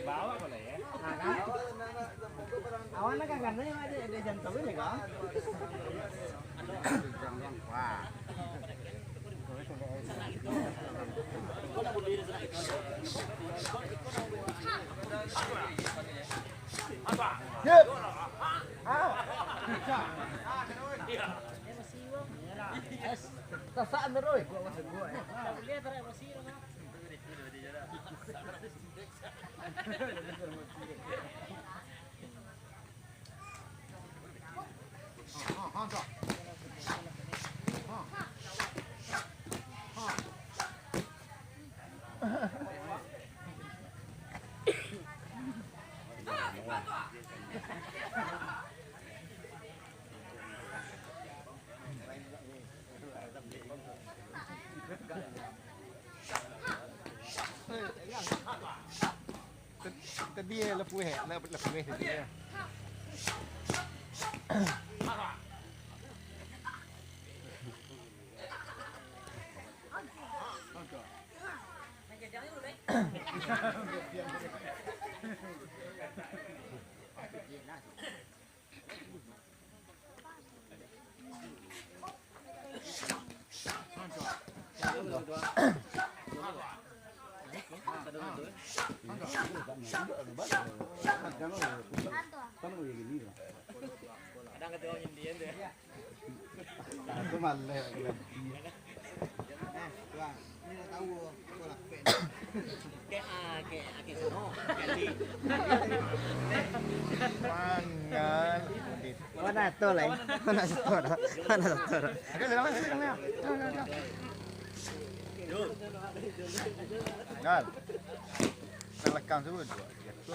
Bawa boleh ya. Nah kan? Awan kan kan ini aja ada jam tahu ini kan? Wah. Yep. Tasaan meroy. Tadi lepu lepu tadi. Kadang ketua Indian tuh ya. Aku malah. Tuan, ini tahu aku lakuin. Kayak sono. Mangan. Mana tuh lah? Mana tuh? Mana tuh? Ada dalamnya. Gal. Telekam semua dua. Gitu.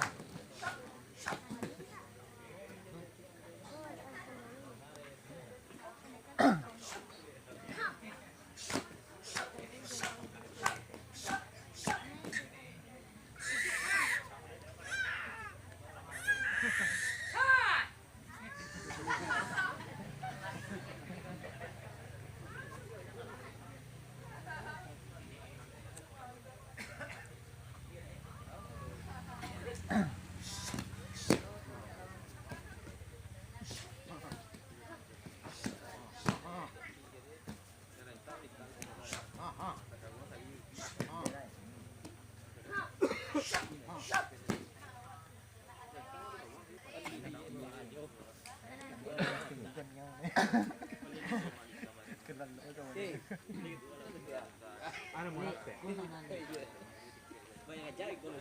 Ano mo nakte? Banyak aja ikut.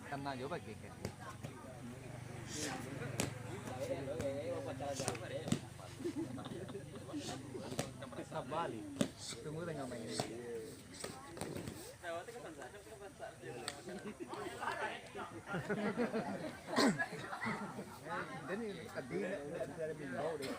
Karena coba kek. Bali. Tunggu tengah main. Dan ini tadi ada bimbau deh.